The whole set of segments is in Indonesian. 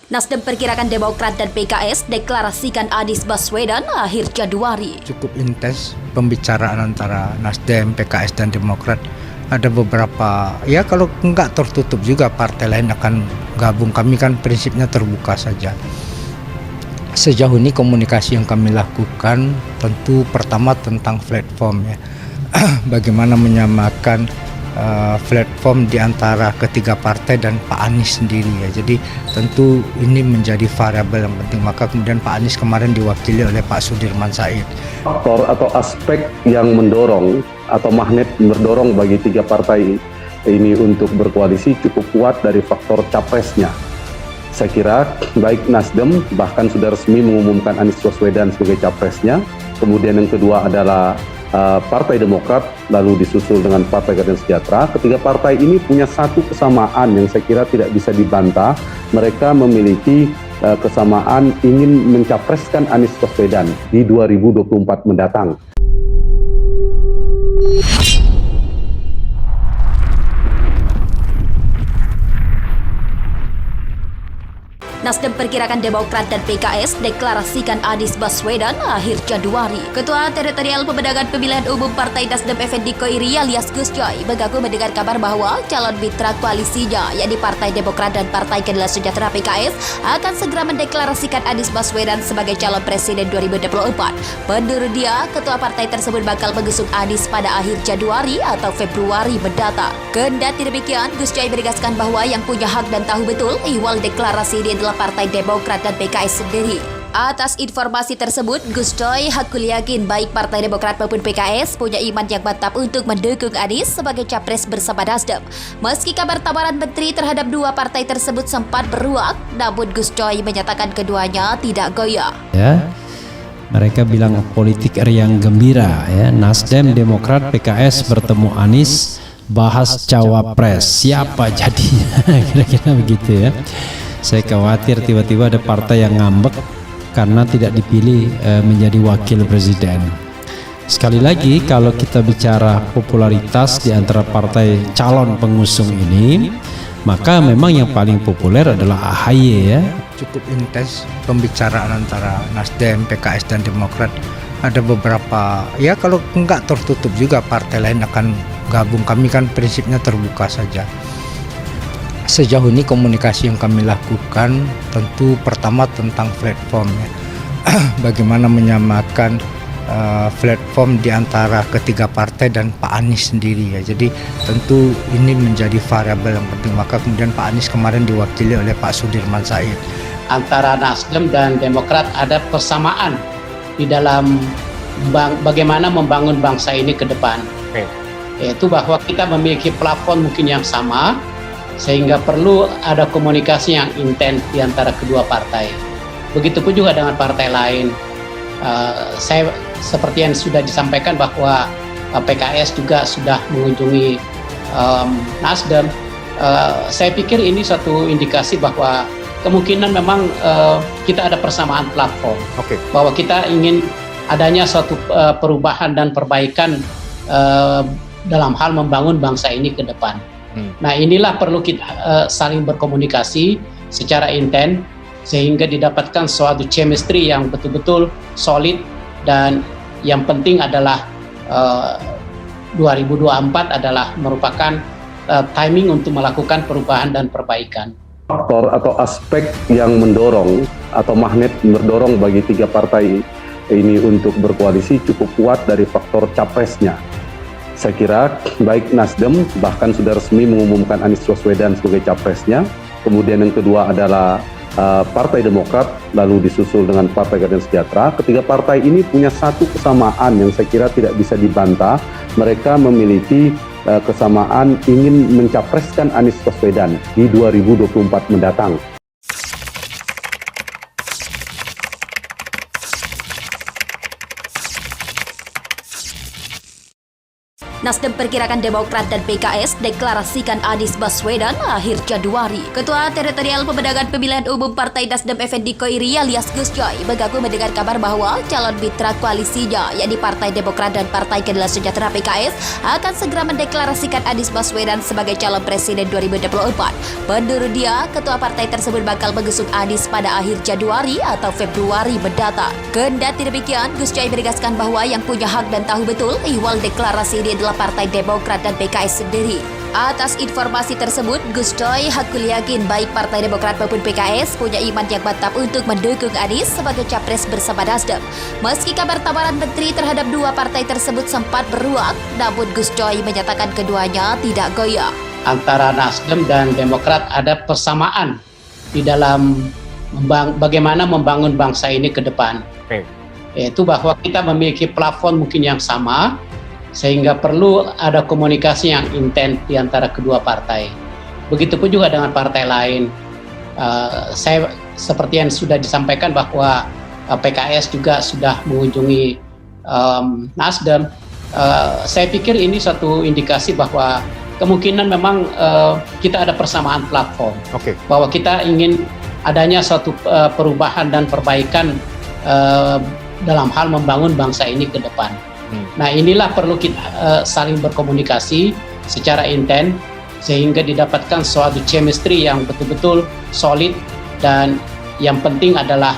Nasdem perkirakan Demokrat dan PKS deklarasikan Anies Baswedan akhir Januari. Cukup intens pembicaraan antara Nasdem, PKS dan Demokrat. Ada beberapa, ya kalau enggak tertutup juga partai lain akan gabung. Kami kan prinsipnya terbuka saja. Sejauh ini komunikasi yang kami lakukan tentu pertama tentang platform ya. Bagaimana menyamakan platform di antara ketiga partai dan Pak Anies sendiri ya. Jadi tentu ini menjadi variabel yang penting. Maka kemudian Pak Anies kemarin diwakili oleh Pak Sudirman Said. Faktor atau aspek yang mendorong atau magnet mendorong bagi tiga partai ini untuk berkoalisi cukup kuat dari faktor capresnya. Saya kira baik Nasdem bahkan sudah resmi mengumumkan Anies Baswedan sebagai capresnya. Kemudian yang kedua adalah Partai Demokrat, lalu disusul dengan Partai Keadilan Sejahtera. Ketiga partai ini punya satu kesamaan yang saya kira tidak bisa dibantah. Mereka memiliki kesamaan ingin mencapreskan Anies Baswedan di 2024 mendatang. Nasdem perkirakan Demokrat dan PKS deklarasikan Anies Baswedan akhir Januari. Ketua Teritorial Pemenangan Pemilihan Umum Partai Nasdem Effendi Koiri alias Gus Coy mengaku mendengar kabar bahwa calon mitra koalisinya, yakni Partai Demokrat dan Partai Keadilan Sejahtera PKS, akan segera mendeklarasikan Anies Baswedan sebagai calon presiden 2024. Menurut dia, ketua partai tersebut bakal mengusung Anies pada akhir Januari atau Februari mendatang. Kendati demikian, Gus Coy menegaskan bahwa yang punya hak dan tahu betul ihwal deklarasi ini adalah Partai Demokrat dan PKS sendiri. Atas informasi tersebut, Gus Coy hakul yakin baik Partai Demokrat maupun PKS punya iman yang mantap untuk mendukung Anies sebagai capres bersama Nasdem. Meski kabar tawaran menteri terhadap dua partai tersebut sempat beruang, namun Gus Coy menyatakan keduanya tidak goyah. Ya, mereka bilang politik riang gembira ya. Nasdem, Demokrat, PKS bertemu Anies, bahas cawapres. Siapa jadinya? Kira-kira begitu ya. Saya khawatir tiba-tiba ada partai yang ngambek karena tidak dipilih menjadi wakil presiden. Sekali lagi, kalau kita bicara popularitas di antara partai calon pengusung ini, maka memang yang paling populer adalah AHY ya. Cukup intens pembicaraan antara Nasdem, PKS dan Demokrat. Ada beberapa, ya kalau enggak tertutup juga partai lain akan gabung. Kami kan prinsipnya terbuka saja. Sejauh ini komunikasi yang kami lakukan tentu pertama tentang platform ya. Bagaimana menyamakan platform di antara ketiga partai dan Pak Anies sendiri ya. Jadi tentu ini menjadi variabel yang penting. Maka kemudian Pak Anies kemarin diwakili oleh Pak Sudirman Said. Antara Nasdem dan Demokrat ada persamaan di dalam bagaimana membangun bangsa ini ke depan. Yaitu bahwa kita memiliki platform mungkin yang sama, sehingga perlu ada komunikasi yang intens di antara kedua partai. Begitupun juga dengan partai lain. Saya seperti yang sudah disampaikan bahwa PKS juga sudah mengunjungi Nasdem. Saya pikir ini satu indikasi bahwa kemungkinan memang kita ada persamaan platform. Bahwa kita ingin adanya suatu perubahan dan perbaikan dalam hal membangun bangsa ini ke depan. Nah, inilah perlu kita saling berkomunikasi secara intens sehingga didapatkan suatu chemistry yang betul-betul solid, dan yang penting adalah 2024 adalah merupakan timing untuk melakukan perubahan dan perbaikan. Faktor atau aspek yang mendorong atau magnet mendorong bagi tiga partai ini untuk berkoalisi cukup kuat dari faktor capresnya. Saya kira baik Nasdem bahkan sudah resmi mengumumkan Anies Baswedan sebagai capresnya. Kemudian yang kedua adalah Partai Demokrat, lalu disusul dengan Partai Keadilan Sejahtera. Ketiga partai ini punya satu kesamaan yang saya kira tidak bisa dibantah. Mereka memiliki kesamaan ingin mencapreskan Anies Baswedan di 2024 mendatang. Nasdem perkirakan Demokrat dan PKS deklarasikan Anies Baswedan akhir Januari. Ketua Teritorial Pemenangan Pemilihan Umum Partai Nasdem Effendi Koiri alias Gus Coy mengaku mendengar kabar bahwa calon mitra koalisinya, yakni Partai Demokrat dan Partai Keadilan Sejahtera PKS, akan segera mendeklarasikan Anies Baswedan sebagai calon presiden 2024. Menurut dia, ketua partai tersebut bakal mengusung Anies pada akhir Januari atau Februari mendatang. Kendati demikian, Gus Coy menegaskan bahwa yang punya hak dan tahu betul ihwal deklarasi ini adalah Partai Demokrat dan PKS sendiri. Atas informasi tersebut, Gus Coy hakul yakin baik Partai Demokrat maupun PKS punya iman yang mantap untuk mendukung Anies sebagai capres bersama Nasdem. Meski kabar tawaran menteri terhadap dua partai tersebut sempat beruang, namun Gus Coy menyatakan keduanya tidak goyah. Antara Nasdem dan Demokrat ada persamaan di dalam bagaimana membangun bangsa ini ke depan. Yaitu bahwa kita memiliki plafon mungkin yang sama, sehingga perlu ada komunikasi yang intens di antara kedua partai. Begitupun juga dengan partai lain. Saya seperti yang sudah disampaikan bahwa PKS juga sudah mengunjungi Nasdem. Saya pikir ini satu indikasi bahwa kemungkinan memang kita ada persamaan platform. Bahwa kita ingin adanya suatu perubahan dan perbaikan dalam hal membangun bangsa ini ke depan. Nah, inilah perlu kita saling berkomunikasi secara intens sehingga didapatkan suatu chemistry yang betul-betul solid, dan yang penting adalah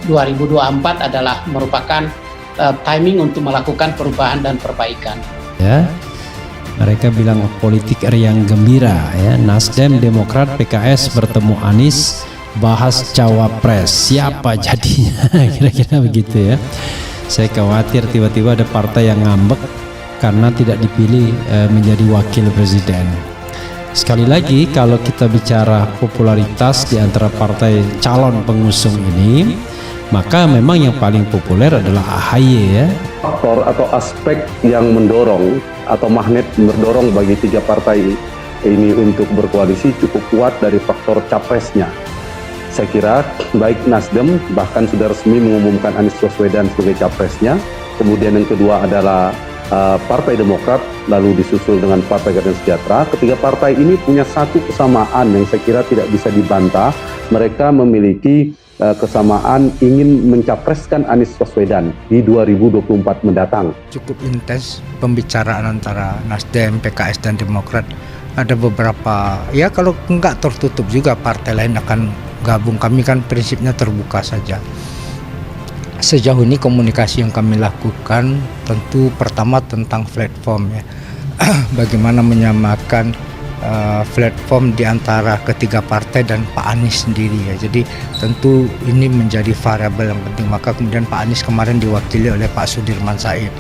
2024 adalah merupakan timing untuk melakukan perubahan dan perbaikan. Ya, mereka bilang politik riang gembira ya. Nasdem, Demokrat, PKS bertemu Anies, bahas cawapres, siapa jadinya kira-kira begitu ya. Saya khawatir tiba-tiba ada partai yang ngambek karena tidak dipilih menjadi wakil presiden. Sekali lagi, kalau kita bicara popularitas di antara partai calon pengusung ini, maka memang yang paling populer adalah AHY ya. Faktor atau aspek yang mendorong atau magnet mendorong bagi tiga partai ini untuk berkoalisi cukup kuat dari faktor capresnya. Saya kira baik Nasdem bahkan sudah resmi mengumumkan Anies Baswedan sebagai capresnya. Kemudian yang kedua adalah Partai Demokrat, lalu disusul dengan Partai Keadilan Sejahtera. Ketiga partai ini punya satu kesamaan yang saya kira tidak bisa dibantah. Mereka memiliki kesamaan ingin mencapreskan Anies Baswedan di 2024 mendatang. Cukup intens pembicaraan antara Nasdem, PKS dan Demokrat. Ada beberapa, ya kalau nggak tertutup juga partai lain akan gabung. Kami kan prinsipnya terbuka saja. Sejauh ini komunikasi yang kami lakukan tentu pertama tentang platform ya. Bagaimana menyamakan platform di antara ketiga partai dan Pak Anies sendiri ya. Jadi tentu ini menjadi variabel yang penting. Maka kemudian Pak Anies kemarin diwakili oleh Pak Sudirman Said.